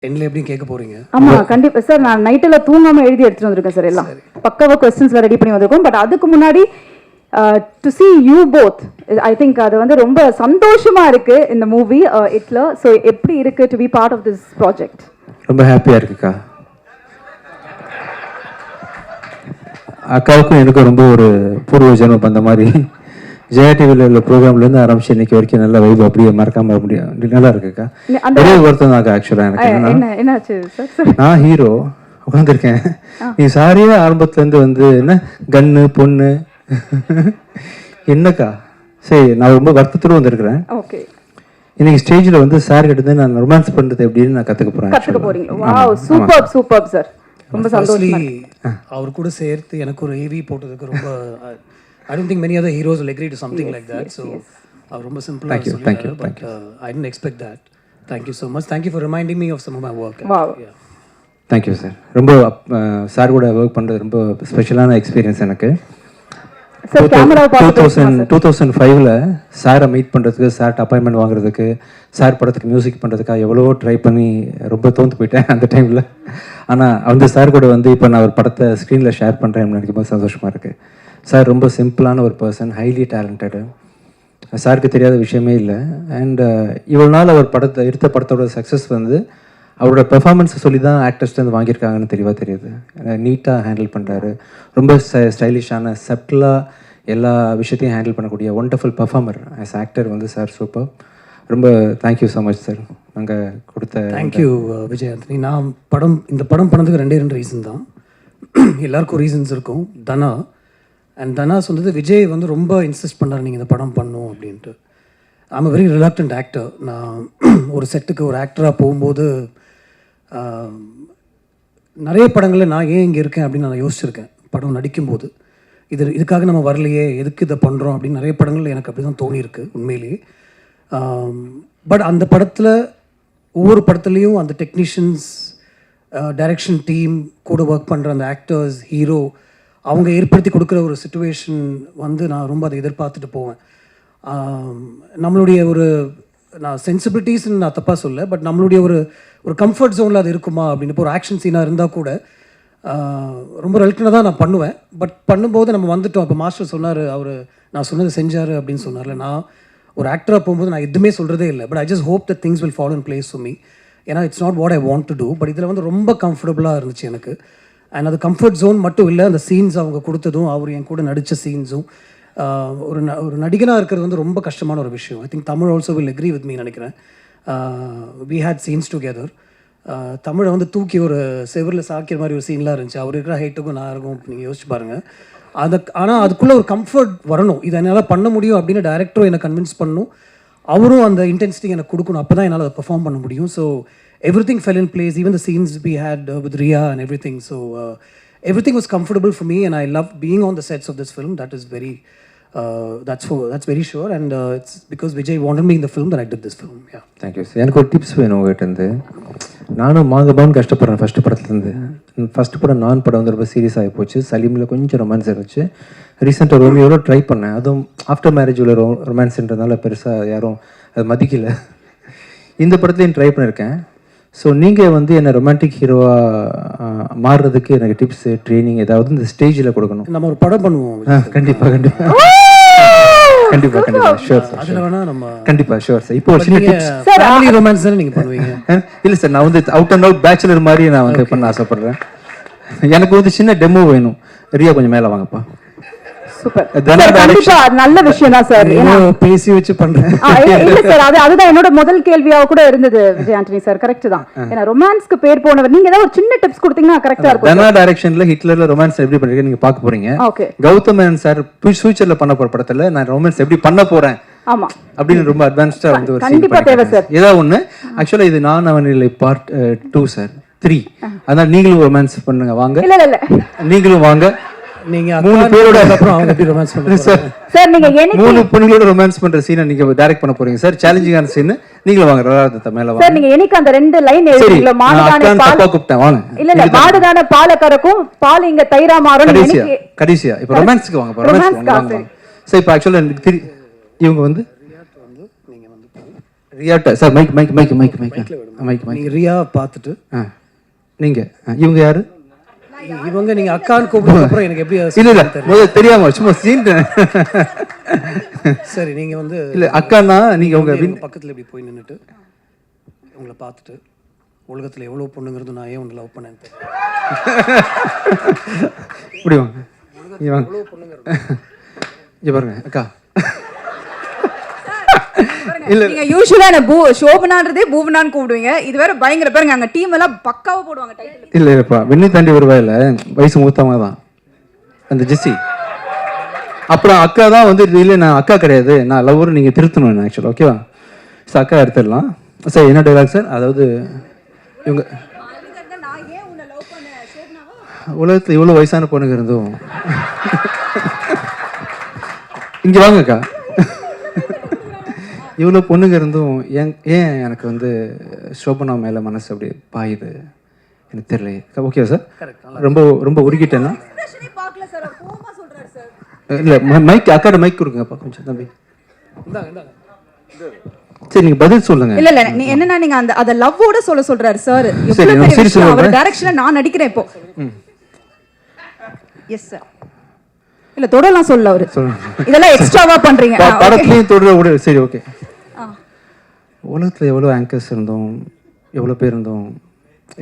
எண்ணில் எப்படி கேட்க போறீங்க? ஆமா கண்டிப்பா சார். நான் நைட்ல தூங்காம எழுதி எடுத்துட்டு வந்திருக்கேன் சார். எல்லாம் பக்காவா क्वेश्चंसல ரெடி பண்ணி வந்திருக்கோம். பட் அதுக்கு முன்னாடி to see you both, I think அது வந்து ரொம்ப சந்தோஷமா இருக்கு இந்த மூவி இட்ல. சோ எப்படி இருக்கு to be part of this project? ரொம்ப ஹாப்பியா இருக்குக்கா. அக்காவுக்கும் எனக்கும் ரொம்ப ஒரு பூர்வ ஜென்மம் அந்த மாதிரி ஜெயா டிவியில் உள்ள ப்ரோக்ராம்லேருந்து ஆரம்பிச்சு இன்னைக்கு வரைக்கும் நல்ல வைப் அப்படியே மறக்காம முடியும். நல்லா இருக்குக்கா. ஒரே ஒருத்தன் தான் ஆக்சுவலாக எனக்கு என்னாச்சு சார்? நான் ஹீரோ உட்காந்துருக்கேன். நீ சாரியே ஆரம்பத்துலேருந்து வந்து என்ன கன்னு பொண்ணு என்னக்கா சரி நான் ரொம்ப வருத்தத்தோடு வந்திருக்கிறேன். ஓகே இன்னைக்கு ஸ்டேஜில் வந்து சார் கிட்ட நான் ரொமான்ஸ் பண்ணுறது எப்படின்னு நான் கற்றுக்க போறேன். Wow super super sir. ரொம்ப சந்தோஷமா அவர் கூட சேர்த்து எனக்கு ஒரு ஏவி போட்டதுக்கு ரொம்ப I don't think many other heroes will agree to something like that. So அவர் ரொம்ப சிம்பிளா thank you. I didn't expect that. Thank you so much. Thank you for reminding me of some of my work. Wow. Thank you sir. ரொம்ப sir கூட work பண்ணுறது ரொம்ப ஸ்பெஷலான experience எனக்கு. 2005 சாரை meet பண்ணுறதுக்கு, சார்ட்ட அப்பாயின்மெண்ட் வாங்குறதுக்கு, சார் படத்துக்கு மியூசிக் பண்ணுறதுக்காக எவ்வளவோ ட்ரை பண்ணி ரொம்ப தோந்து போயிட்டேன் அந்த டைமில். ஆனால் அந்த சார் கூட வந்து இப்போ நான் ஒரு படத்தை ஸ்க்ரீனில் ஷேர் பண்ணுறேன் நினைக்கும் போது சந்தோஷமாக இருக்குது. சார் ரொம்ப சிம்பிளான ஒரு பர்சன், ஹைலி டேலண்டடு. சாருக்கு தெரியாத விஷயமே இல்லை. அண்ட் இவ்வளோ நாள் அவர் எடுத்த படத்தோட சக்ஸஸ் வந்து அவரோட பெர்ஃபார்மன்ஸை சொல்லி தான் ஆக்டர்ஸ்லேருந்து வாங்கியிருக்காங்கன்னு தெளிவாக தெரியுது. நீட்டாக ஹேண்டில் பண்ணுறாரு. ரொம்ப ஸ்டைலிஷான சப்டிலாக எல்லா விஷயத்தையும் ஹேண்டில் பண்ணக்கூடிய ஒண்டர்ஃபுல் பர்ஃபார்மர் ஆஸ் ஆக்டர் வந்து சார் சூப்பர். ரொம்ப தேங்க்யூ ஸோ மச் சார். நாங்கள் கொடுத்த தேங்க்யூ விஜய் ஆண்டனி. நான் இந்த படம் பண்ணதுக்கு ரெண்டு ரீசன் தான். எல்லாருக்கும் ரீசன்ஸ் இருக்கும். தனா சொன்னது விஜய் வந்து ரொம்ப இன்சிஸ்ட் பண்ணார் நீங்கள் இந்த படம் பண்ணும் அப்படின்ட்டு. I'm a very reluctant actor. நான் ஒரு செட்டுக்கு ஒரு ஆக்டராக போகும்போது நிறைய படங்களில் நான் ஏன் இங்கே இருக்கேன் அப்படின்னு நான் யோசிச்சிருக்கேன். படம் நடிக்கும்போது இதுக்காக நம்ம வரலையே, எதுக்கு இதை பண்ணுறோம் அப்படின்னு நிறைய படங்கள் எனக்கு அப்படி தான் தோணியிருக்கு உண்மையிலேயே. பட் அந்த படத்தில் ஒவ்வொரு படத்துலேயும் அந்த டெக்னீஷியன்ஸ், டைரக்ஷன் டீம், கூட ஒர்க் பண்ணுற அந்த ஆக்டர்ஸ், ஹீரோ, அவங்க ஏற்படுத்தி கொடுக்குற ஒரு சிச்சுவேஷன் வந்து நான் ரொம்ப அதை எதிர்பார்த்துட்டு போவேன். நம்மளுடைய ஒரு நான் சென்சிபிலிட்டிஸ்ன்னு நான் தப்பாக சொல்ல, பட் நம்மளுடைய ஒரு கம்ஃபர்ட் ஜோனில் அது இருக்குமா அப்படின்னு. இப்போ ஒரு ஆக்ஷன் சீனாக இருந்தால் கூட ரொம்ப ரெலக்டனாக தான் நான் பண்ணுவேன். பட் பண்ணும்போது நம்ம வந்துட்டோம். இப்போ மாஸ்டர் சொன்னார், நான் சொன்னது செஞ்சார் அப்படின்னு சொன்னார்ல. நான் ஒரு ஆக்டராக போகும்போது நான் எதுவுமே சொல்கிறதே இல்லை. But I just hope that things will fall in place for me. ஏன்னா it's not what I want to do. But இதில் வந்து ரொம்ப கம்ஃபர்டபுளாக இருந்துச்சு எனக்கு. அண்ட் அது கம்ஃபர்ட் ஜோன் மட்டும் இல்லை, அந்த சீன்ஸ் அவங்க கொடுத்ததும், அவர் என் கூட நடித்த சீன்ஸும். ஒரு நடிகனாக இருக்கிறது வந்து ரொம்ப கஷ்டமான ஒரு விஷயம். I think Tamil also will agree with me நினைக்கிறேன். We had scenes together. தமிழை வந்து தூக்கி ஒரு செவரில் சாக்கிற மாதிரி ஒரு சீன்லாம் இருந்துச்சு. அவர் இருக்கிற ஹைட்டுக்கும் நான் இருக்கும் நீங்கள் யோசிச்சு பாருங்கள். ஆனால் அதுக்குள்ளே ஒரு கம்ஃபர்ட் வரணும். இதை என்னால் பண்ண முடியும் அப்படின்னு டைரக்டரும் என்னை கன்வின்ஸ் பண்ணணும். அவரும் அந்த இன்டென்சிட்டி எனக்கு கொடுக்கணும். அப்போ தான் என்னால் அதை பெர்ஃபார்ம் பண்ண முடியும். So everything fell in place, even the scenes we had with Riya and everything. So everything was comfortable for me, and I loved being on the sets of this film. That is very that's very sure, and it's because Vijay wanted me in the film that I did this film. Yeah, thank you. எனக்கு ஒரு tips வேணும் உங்ககிட்ட. நானும் மாங்கபான்னு கஷ்டப்படுறேன் first படத்துலேருந்து. First படம் நான் படம் வந்து ரொம்ப சீரியஸ் ஆகி போச்சு. சலீமில் கொஞ்சம் ரொமான்ஸ் இருந்துச்சு. ரீசெண்டாக ரோமியோட ட்ரை பண்ணேன். அதுவும் ஆஃப்டர் மேரேஜ் உள்ள ரொமான்ஸ்ன்றதுனால பெருசாக யாரும் அது மதிக்கலை. இந்த படத்துலையும் ட்ரை பண்ணியிருக்கேன். ஸோ நீங்கள் வந்து என்ன ரொமான்டிக் ஹீரோவாக மாறுறதுக்கு எனக்கு டிப்ஸ், ட்ரைனிங் ஏதாவது இந்த ஸ்டேஜில் கொடுக்கணும். நம்ம ஒரு படம் பண்ணுவோம். கண்டிப்பாக ஷூர் சார். அதில் வேணா நம்ம கண்டிப்பாக ஷூர் சார். இப்போ ஒரு சின்ன டிப்ஸ். ஃபேமிலி ரொமான்ஸ் தானே நீங்கள் பண்ணுவீங்க? இல்லை சார், நான் வந்து அவுட் அண்ட் அவுட் பேச்சுலர் மாதிரி நான் வந்து பண்ண ஆசைப்படுறேன். எனக்கு வந்து சின்ன டெமோ வேணும். ரியா கொஞ்சம் மேலே வாங்கப்பா. சூப்பர். கண்டிப்பா நல்ல விஷயம் தான் சார். பேசி வச்சு பண்றேன். இல்ல சார், அதுதான் என்னோட முதல் கேள்வியாக கூட இருந்தது விஜய் ஆண்டனி சார். கரெக்ட் தான். ஏன்னா ரொமான்ஸ்க்கு பேர் போனவர். நீங்க ஏதாவது ஒரு சின்ன டிப்ஸ் கொடுத்தீங்கன்னா கரெக்டா இருக்கும். தனா டைரக்ஷன்ல ஹிட்லர்ல ரொமான்ஸ் எப்படி பண்றீங்க நீங்க பார்க்க போறீங்க. கௌதம் மேனன் சார் ஃபியூச்சர்ல பண்ண போற படத்துல நான் ரொமான்ஸ் எப்படி பண்ண போறேன் ஆமா அப்படின்னு ரொம்ப அட்வான்ஸ்டா வந்து ஒரு கண்டிப்பா தேவை சார். ஏதாவது ஒண்ணு. ஆக்சுவலா இது நான் அவனில்லை பார்ட் 2 சார் 3. அதனால நீங்களும் ரொமான்ஸ் பண்ணுங்க வாங்க. இல்ல நீங்களும் வாங்க. நீங்க 3 பேரோட அப்புறம் அவங்க எப்படி ரொமான்ஸ் பண்றீங்க சார்? நீங்க எனக்கு 3 பொண்ணுங்களோட ரொமான்ஸ் பண்ற சீனை நீங்க டைரக்ட் பண்ண போறீங்க சார். சேலஞ்சிங்கான சீன். நீங்களும் வாங்க. ரராதத்த மேல வாங்க சார். நீங்க எனக்கு அந்த 2 லைன் எழுதிங்களா? மாடுதானே பால் கூப்பிட்டேன் வாங்க. இல்ல மாடுதானே பால் கறக்கும், பால் இங்க தயிரா மாறும். எனக்கு கடைசியா இப்போ ரொமான்ஸ்க்கு வாங்க. ரொமான்ஸ்க்கு வாங்க. சோ இப்போ ஆக்சுவலா இவங்க வந்து ரியாட்ட sir mic mic mic mic mic mic mic நீங்கள் ரியா பார்த்துட்டு நீங்கள் இவங்க யாரு? இவங்க நீங்கள் அக்கான்னு கூப்பிட்டு அப்புறம் எனக்கு எப்படி இல்லை இல்லை முதல்ல தெரியாம சும்மா சீன். சரி நீங்கள் வந்து இல்லை அக்கானா நீங்கள் உங்க பக்கத்தில் இப்படி போய் நின்றுட்டு உங்களை பார்த்துட்டு உலகத்தில் எவ்வளோ பொண்ணுங்கிறது நான் ஏன் ஒன்று லவ் பண்ணேன்னு தெரியல. இப்படி வாங்க இங்க வாங்க இங்க பாருங்க அக்கா. இல்ல நீங்க யூசுவலா என்ன சோபனான்றதே பூவனான்னு கூப்பிடுவீங்க. இது வேற பயங்கர பாருங்க அங்க டீம் எல்லாம் பக்காவா போடுவாங்க டைட்டில். இல்ல இல்லப்பா வெண்ணி தாண்டி வருவாயில வயசு மூத்தவங்க தான் அந்த ஜெஸ்ஸி. அப்புறம் அக்கா தான் வந்து இல்லை நான் அக்கா கிடையாது நான் லவ்வர் நீங்கள் திருத்தணும் ஆக்சுவலாக ஓகேவா. சார் அக்கா எடுத்துடலாம் சார். என்ன டைலாக் சார்? அதாவது இவங்க உலகத்தில் இவ்வளோ வயசான பொண்ணுங்க இருந்தும் இங்கே வாங்கக்கா இவ்வளோ பொண்ணுங்க இருந்தும் ஏன் எனக்கு வந்து சோபனா மேலே மனசு அப்படி பாயுது எனக்கு தெரியலையே. ஓகேவா சார்? ரொம்ப ரொம்ப உருகிட்டேன்னா இல்லை மைக் அக்காட மைக் கொடுங்கப்பா கொஞ்சம் தம்பி. சரி நீங்க பதில் சொல்லுங்க. இல்ல இல்ல நீ என்னன்னா நீங்க அந்த அத லவ்வோட சொல்றாரு சார். சரி நான் சீரியஸா அவர் டைரக்ஷன்ல நான் நடிக்கிறேன் இப்போ. Yes sir. இல்ல தொடலாம் சொல்ல அவரு. இதெல்லாம் எக்ஸ்ட்ராவா பண்றீங்க. படத்துலயும் தொடர சரி ஓகே. உலகத்துல எவ்வளவு ஆங்கர்ஸ் இருந்தோம் எவ்வளவு பேர் இருந்தோம்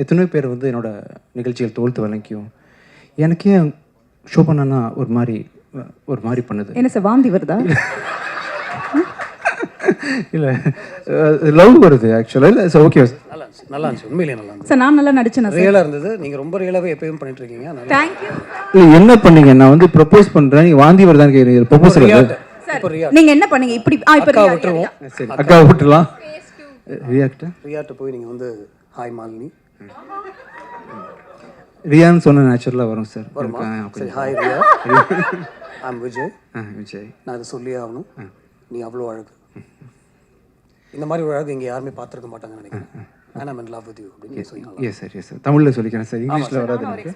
எத்தனை பேர் வந்து என்னோட நிகழ்ச்சிகள் தோல்த்து வழங்கியும் எனக்கே ஷோ பண்ணனா ஒரு மாதிரி பண்ணுது. என்ன சார் வாந்தி வருதா? இல்லை லவ் வருது ஆக்சுவலாக. இல்லை சார் ஓகே நல்லா இருந்துச்சு உண்மையிலேயே நல்லா இருந்துச்சு சார். நான் நல்லா நடிச்சேன் ரியலாக இருந்தது. நீங்கள் ரொம்ப ரியலாகவே எப்பயும் பண்ணிட்டு இருக்கீங்க. தேங்க்யூ. இல்லை என்ன பண்ணீங்க? நான் வந்து ப்ரப்போஸ் பண்ணுறேன் நீங்கள் வாந்தி வருதான்னு கேட்குறீங்க. ப்ரப்போஸ் நீங்க என்ன பண்ணீங்க? இப்படி அக்கா விட்டுருவோம். சரி அக்கா விட்டுலாம். ரியாட்ட போய் நீங்கள் வந்து ஹாய் மாலினி ரியான்னு சொன்ன நேச்சுரலாக வரும் சார். சரி ஹாய் ரியா ஐம் விஜய். விஜய் நான் அதை சொல்லியே ஆகணும். நீ அவ்வளோ அழகு. இந்த மாதிரி ஒரு அழகு இங்கே யாருமே பார்த்துருக்க மாட்டாங்கன்னு நினைக்கிறேன். And I'm in love with you அப்படின்னு சொல்லி. எஸ் சார் எஸ் சார் தமிழில் சொல்லிக்கிறேன் சார். இங்கிலீஷில் வராது எனக்கு.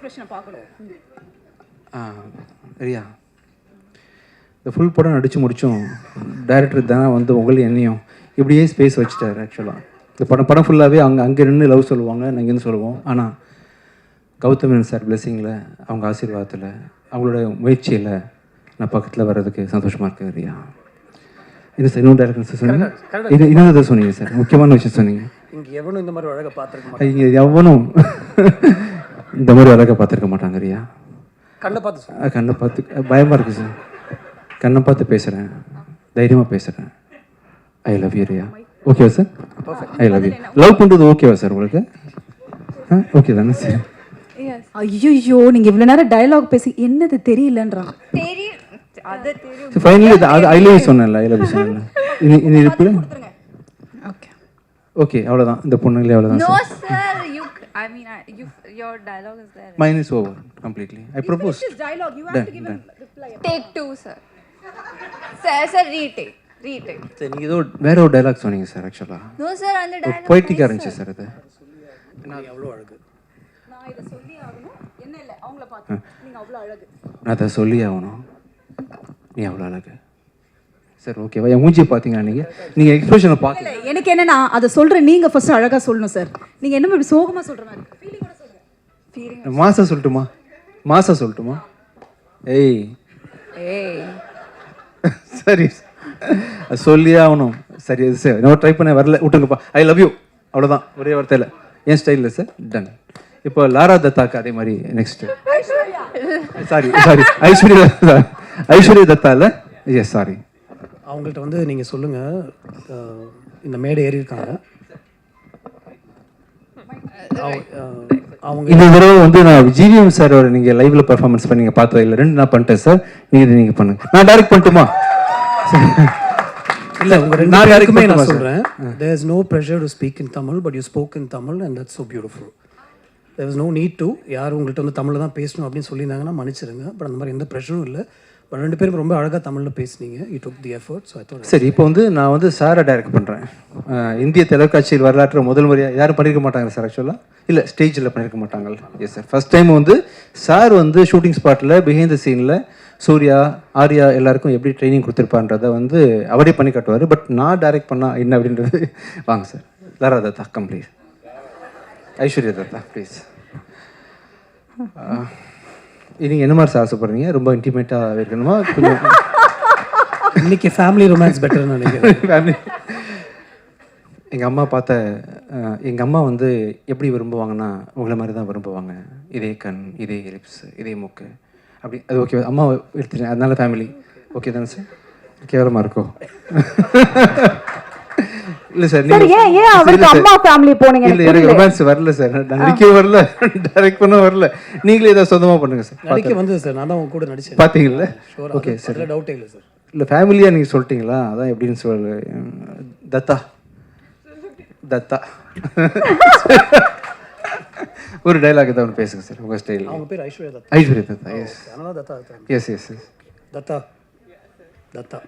ரியா இந்த ஃபுல் படம் நடித்து முடித்தோம். டைரக்டர் தானே வந்து உங்களையும் என்னையும் இப்படியே ஸ்பேஸ் வச்சுட்டார். ஆக்சுவலாக இந்த படம் ஃபுல்லாகவே அங்கே நின்று லவ் சொல்லுவாங்க நாங்கள் இங்கேருந்து சொல்லுவோம். ஆனால் கௌதமன் சார் பிளெஸிங்கில் அவங்க ஆசீர்வாதத்தில் அவங்களோட முயற்சியில் நான் பக்கத்தில் வர்றதுக்கு சந்தோஷமாக இருக்கு ரியா. இது சார் இன்னொரு டேரக்டர் சார் சொன்னீங்க. இது இன்னொரு சொன்னீங்க சார் முக்கியமான விஷயம் சொன்னீங்க. இங்கே எவனும் இந்த மாதிரி அழகை பார்த்துருக்க இங்கே எவனும் இந்த மாதிரி அழகை பார்த்துருக்க மாட்டாங்க ரியா. கண்ணை பார்த்து பயமாக இருக்குது சார். கண்ணை பார்த்து பேசுகிறேன் தைரியமாக பேசுகிறேன். I love you Riya. ஓகேவா sir? I love you. Love பண்ணுறது ஓகேவா சார் உங்களுக்கு? ஓகே தானே சார்? ஐயோ நீங்க இவ்வளவு நேரம் டயலாக் பேசி என்னது தெரியலன்றாங்க. தெரியும் அது தெரியும். ஃபைனலி அது ஐ லவ் யூ சொன்னேன்ல. ஐ லவ் யூ சொன்னேன்ல. இனி ரிப்ளை ஓகே ஓகே அவ்வளோதான். இந்த பொண்ணுங்களே அவ்வளோதான் No sir. sir, I mean your dialogue is there. Mine is over completely. I propose. This dialogue you have to give a reply. Take 2 sir. Sir retake. சரி நீங்கள் ஏதோ வேற ஒரு டைலாக் சொன்னீங்க sir. ஆக்சுவலாக No sir அந்த dialogue பொய்ட்டிக்காக இருந்துச்சு sir. அது நான் அவ்வளோ அழகு. நான் இத சொல்லி ஆகணும். என்ன இல்ல அவங்கள பார்த்து நீங்க அவ்வளவு அழகு. நான் அதை சொல்லி ஆகணும். நீ அவ்வளோ அழகு சார். ஓகேவா? என் மூஞ்சியை பார்த்தீங்கன்னா நீங்கள் எக்ஸ்பிரஷனை பார்க்கல. எனக்கு என்னன்னா அதை சொல்ற நீங்க ஃபர்ஸ்ட் அழகா சொல்லணும் சார். நீங்க என்ன இப்படி சோகமா சொல்ற மாதிரி ஃபீலிங்கோட சொல்லுங்க. ஃபீலிங் மாசா சொல்லட்டுமா? ஏய் சரி சொல்லியே ஆகணும். சரி அது சார் நான் ட்ரை பண்ண வரல விட்டுங்கப்பா. ஐ லவ் யூ அவ்வளோதான் ஒரே வார்த்தையில். என் ஸ்டைலில் சார் டன். இப்போ லாரா தத்தாக்கு அதே மாதிரி நெக்ஸ்ட்டு சாரி ஐஸ்வர்யா தத்தா இல்லை. Yes sorry. அவங்கள்ட்ட வந்து நீங்கள் சொல்லுங்கள் இந்த மேடை ஏறி இருக்காங்க. அவங்க இந்த தடவை வந்து நான் ஜிவிஎம் சாரோட நீங்கள் லைவ்ல பர்ஃபார்மன்ஸ் பண்ணி நீங்கள் பார்த்தது இல்லை. 2 நான் பண்ணிட்டேன் சார். நீங்கள் பண்ணுங்க. நான் டைரக்ட் பண்ணட்டுமா? இல்லை உங்கள் 2 பேருக்குமே நான் சொல்கிறேன். there is no pressure to speak in Tamil but you spoke in Tamil and that's so beautiful. there was no need to யார் உங்கள்கிட்ட வந்து தமிழில் தான் பேசணும் அப்படின்னு சொல்லியிருந்தாங்கன்னா மன்னிச்சிருங்க. பட் அந்த மாதிரி எந்த ப்ரெஷரும் இல்லை. பட் 2 பேரும் ரொம்ப அழகாக தமிழில் பேசுனீங்க. You took the effort. So I thought சரி, இப்போ வந்து நான் வந்து சாரை டைரக்ட் பண்ணுறேன். இந்திய தொலைக்காட்சியில் வரலாற்று முதல் முறையாக யாரும் பண்ணியிருக்க மாட்டாங்க சார் ஆக்சுவலாக. இல்லை, ஸ்டேஜில் பண்ணியிருக்க மாட்டாங்க. எஸ் சார், ஃபஸ்ட் டைம் வந்து சார் வந்து ஷூட்டிங் ஸ்பாட்டில் பிஹைண்ட் த சீனில் சூர்யா, ஆர்யா எல்லாருக்கும் எப்படி ட்ரைனிங் கொடுத்துருப்பான்றதை வந்து அவரே பண்ணி காட்டுவார். பட் நான் டைரக்ட் பண்ணால் என்ன அப்படின்றது வாங்க sir. Lara Dutta come please. Aishwarya Dutta please. நீங்கள் என்ன மாதிரி சார் ஆசைப்படுறீங்க? ரொம்ப இன்டிமேட்டாக இருக்கணுமா? கொஞ்சம் இன்னைக்கு ஃபேமிலி ரொமான்ஸ் பெட்டர்னு நினைக்கிறேன். ஃபேமிலி. எங்கள் அம்மா எங்கள் அம்மா வந்து எப்படி விரும்புவாங்கன்னா உங்களை மாதிரி தான் விரும்புவாங்க. இதே கண், இதே லிப்ஸ், இதே மூக்கு அப்படி. அது ஓகே, அம்மா எடுத்துட்டேன், அதனால ஃபேமிலி ஓகே தானே சார்? கேவலமாக இருக்கும். இல்லை சார், சார் ஏன் அவருக்கு அம்மா ஃபேமிலி போனீங்க? இல்லை, எனக்கு ரொமான்ஸ் வரல சார். நடிக்க வரல, டைரக்ட் பண்ண வரல. நீங்களே ஏதாவது சொந்தமாக பண்ணுங்க சார். நடிக்க வந்து சார், நான் தான் உங்க கூட நடிச்சேன். பார்த்தீங்களா? ஓகே சார், டவுட்டே இல்லை சார். இல்லை ஃபேமிலியாக நீங்கள் சொல்லிட்டீங்களா, அதான் எப்படின்னு சொல்லு. தத்தா தத்தா ஒரு டைலாக் தான் ஒன்று பேசுங்க சார் உங்கள் ஸ்டைல். அவங்க பேர் ஐஸ்வர்யா தத்தா. ஐஸ்வர்யா தத்தா. எஸ், அதனால Dutta Dutta. Yes yes yes. Dutta Dutta.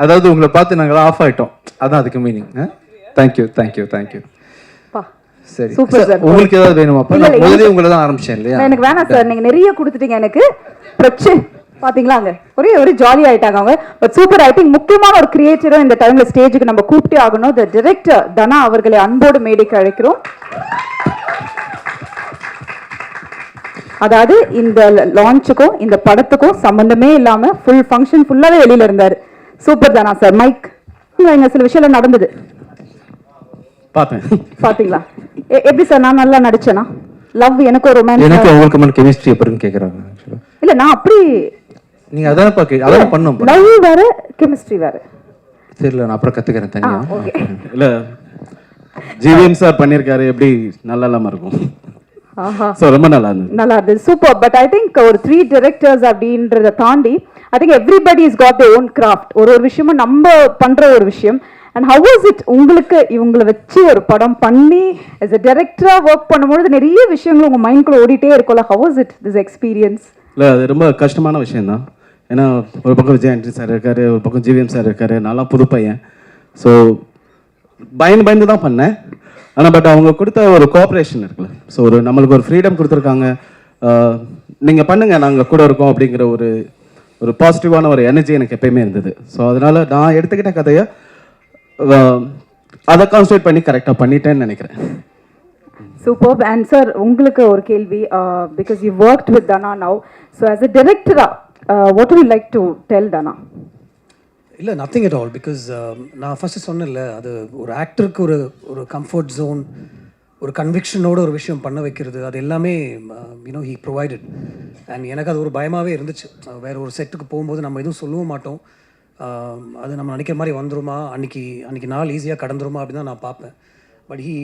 அதாவது உங்களை பார்த்து நாங்கள் ஆஃப் ஆகிட்டோம், அதான் அதுக்கு மீனிங். Thank you thank you thank you. சரி, உங்களுக்கு ஏதாவது வேணுமா? முதலே உங்களை தான் ஆரம்பிச்சேன் இல்லையா? எனக்கு வேணாம் சார், நீங்க நிறைய கொடுத்துட்டீங்க எனக்கு. பிரச்சனை பாத்தீங்களாங்க, ஒரே ஜாலி ஆயிட்டாங்க அவங்க. But super. ஐ திங்க் முக்கியமான ஒரு கிரியேட்டரும் இந்த டைம்ல ஸ்டேஜுக்கு நம்ம கூப்பிட்டே ஆகணும். தி டைரக்டர் தனா அவர்களை அன்போடு மேடைக்கு அழைக்கிறோம். அதாவது இந்த லான்ச்சுக்கும் இந்த படத்துக்கும் சம்பந்தமே இல்லாம ஃபுல் ஃபங்க்ஷன் ஃபுல்லாவே வெளியில இருந்தாரு. சூப்பர் தானா சார். மைக், இங்க சில விஷயம் நடந்தது பார்த்தேன், பாத்தீங்களா? எப்படி சார் நான் நல்லா நடிச்சேனா? லவ் எனக்கு ஒரு ரொமான்ஸ். எனக்கு உங்களுக்கு மன கெமிஸ்ட்ரி எப்படின்னு கேக்குறாங்க. இல்ல, நான் அப்படி நீங்க அதான அதான் பண்ணோம். லவ் வேற கெமிஸ்ட்ரி வேற தெரியல, நான் அப்புறம் கத்துக்கிறேன் தனியா. ஓகே. இல்ல ஜிவிஎம் சார் பண்ணிருக்காரு, எப்படி நல்லா இல்லாம இருக்கும். சோ ரொம்ப நல்லா இருந்தது. நல்லா இருந்தது. சூப்பர். பட் ஐ திங்க் ஒரு 3 டைரக்டர்ஸ் அப்படின்றத தாண்டி I think everybody is got their own craft. ஒரு விஷயமும் நம்ம பண்ற ஒரு விஷயம். அண்ட் ஹவ் வாஸ் இட் உங்களுக்கு இவங்களை வச்சு ஒரு படம் பண்ணி as a director ஒர்க் பண்ணும்போது நிறைய விஷயங்கள் உங்க மைண்ட்குள்ள ஓடிட்டே இருக்கும்ல. How was it this experience? இல்ல அது ரொம்ப கஷ்டமான விஷயம் தான். ஏன்னா ஒரு பக்கம் விஜய் ஆண்டனி சார் இருக்காரு, ஒரு பக்கம் ஜிவிஎம் சார் இருக்காரு, நல்லா புது பையன். ஸோ பயந்து தான் பண்ணேன். ஆனால் பட் அவங்க கொடுத்த ஒரு கோஆப்ரேஷன் இருக்குல்ல, ஸோ நம்மளுக்கு ஒரு ஃப்ரீடம் கொடுத்துருக்காங்க. நீங்கள் பண்ணுங்க, நாங்கள் கூட இருக்கோம் அப்படிங்கிற ஒரு பாசிட்டிவான ஒரு எனர்ஜி எனக்கு எப்பயுமே இருந்தது. ஸோ அதனால நான் எடுத்துக்கிட்ட கதையை அதை கான்சன்ட்ரேட் பண்ணி கரெக்டாக பண்ணிட்டேன்னு நினைக்கிறேன். சூப்பர். அண்ட் சார் உங்களுக்கு ஒரு கேள்வி, because you worked with Dhana now. So as a டைரக்டரா what would you like to tell Dhana? இல்லை, நத்திங் அட் ஆல். பிகாஸ் நான் ஃபஸ்ட்டு சொன்னேன்ல, அது ஒரு ஆக்டருக்கு ஒரு கம்ஃபர்ட் ஜோன், ஒரு கன்விக்ஷனோட ஒரு விஷயம் பண்ண வைக்கிறது, அது எல்லாமே யூனோ ஹீ ப்ரொவைடட். அண்ட் எனக்கு அது ஒரு பயமாகவே இருந்துச்சு. வேறு ஒரு செட்டுக்கு போகும்போது நம்ம எதுவும் சொல்லவும் மாட்டோம், அது நம்ம நினைக்கிற மாதிரி வந்துருமா, அன்றைக்கி நாள் ஈஸியாக கடந்துருமா அப்படின்னு தான் நான் பார்ப்பேன். But he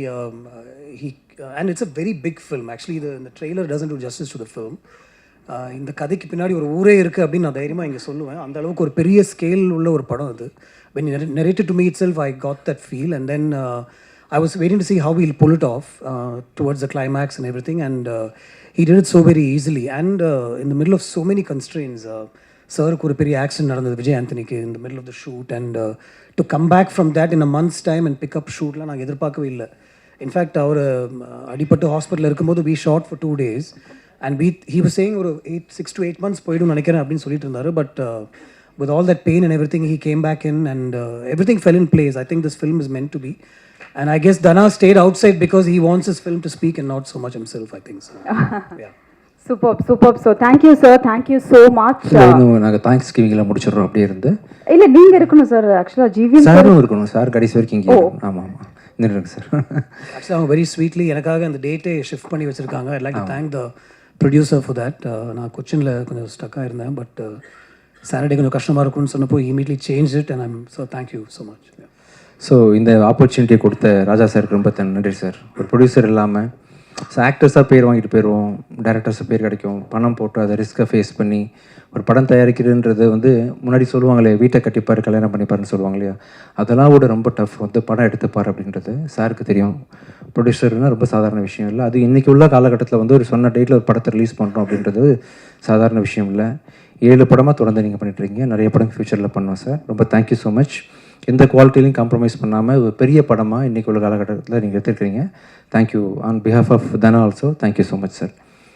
and it's a very big film. Actually இந்த trailer doesn't do justice to the film. இந்த கதைக்கு பின்னாடி ஒரு ஊரே இருக்குது அப்படின்னு நான் தைரியமாக இங்கே சொல்லுவேன். அந்த அளவுக்கு ஒரு பெரிய ஸ்கேல் உள்ள ஒரு படம் அது. when narrated to me itself, I got that feel, and then I was waiting to see how he'll pull it off towards the climax and everything, and he did it so very easily, and in the middle of so many constraints. Sirku ஒரு பெரிய accident நடந்தது Vijay ஆண்டனிக்கு in the middle of the shoot, and to come back from that in a month's time and pick up shootலாம் நாங்கள் எதிர்பார்க்கவே இல்லை. In fact அவர் அடிப்பட்டு ஹாஸ்பிட்டலில் இருக்கும்போது we shot for 2 days, and he was saying ஒரு 6 to 8 months போய்டும் நினைக்கிறேன் அப்படின்னு சொல்லிட்டு இருந்தார். But with all that pain and everything, he came back in, and everything fell in place. I think this film is meant to be, and I guess Dana stayed outside because he wants his film to speak and not so much himself, I think so. Yeah. Superb. So thank you sir, thank you so much. நாங்கள் thanks கிவிங்லாம் முடிச்சிடுறோம் அப்படியே இருந்து. இல்லை நீங்கள் இருக்கணும் sir. ஆக்சுவலாக GVM சாரும் இருக்கணும் sir, கடைசி வரைக்கும் இங்கே. ஆமாம் நின்றுங்க சார். ஆக்சுவலாக அவங்க வெரி ஸ்வீட்லி எனக்காக அந்த டேட்டே ஷிஃப்ட் பண்ணி வச்சுருக்காங்க. I like to thank the producer for that. நான் கொச்சினில் கொஞ்சம் ஸ்டக்காக இருந்தேன், பட் சாட்டர்டே கொஞ்சம் கஷ்டமாக இருக்கும்னு சொன்னப்போ immediately change it, and I'm so thank you so much. So இந்த ஆப்பர்ச்சுனிட்டியை கொடுத்த ராஜா சாருக்கு ரொம்ப நன்றி சார். ஒரு ப்ரொடியூசர் இல்லாமல் ஸோ ஆக்டர்ஸாக பேர் வாங்கிட்டு போயிடுவோம், டேரக்டர்ஸாக பேர் கிடைக்கும், பணம் போட்டு அதை ரிஸ்க்கை ஃபேஸ் பண்ணி ஒரு படம் தயாரிக்கிறதுன்றது வந்து முன்னாடி சொல்லுவாங்களே வீட்டை கட்டிப்பார் கல்யாணம் பண்ணிப்பாருன்னு சொல்லுவாங்க இல்லையா, அதெல்லாம் கூட ரொம்ப டஃப். வந்து படம் எடுத்துப்பார் அப்படின்றது சாருக்கு தெரியும். ப்ரொடியூசர்னா ரொம்ப சாதாரண விஷயம் இல்லை. அது இன்றைக்கி உள்ள காலகட்டத்தில் வந்து ஒரு சொன்ன டேட்டில் ஒரு படத்தை ரிலீஸ் பண்ணுறோம் அப்படின்றது சாதாரண விஷயம் இல்லை. 7 படமாக தொடர்ந்து நீங்கள் பண்ணிட்டுருக்கீங்க. நிறைய படம் ஃப்யூச்சரில் பண்ணோம் சார். ரொம்ப தேங்க்யூ ஸோ மச். எந்த குவாலிட்டிலையும் காம்ப்ரமைஸ் பண்ணாமல் ஒரு பெரிய படமாக இன்றைக்கி உள்ள காலகட்டத்தில் நீங்கள் எடுத்துருக்கிறீங்க. Thank you on behalf of Dhana also. Thank you so much sir.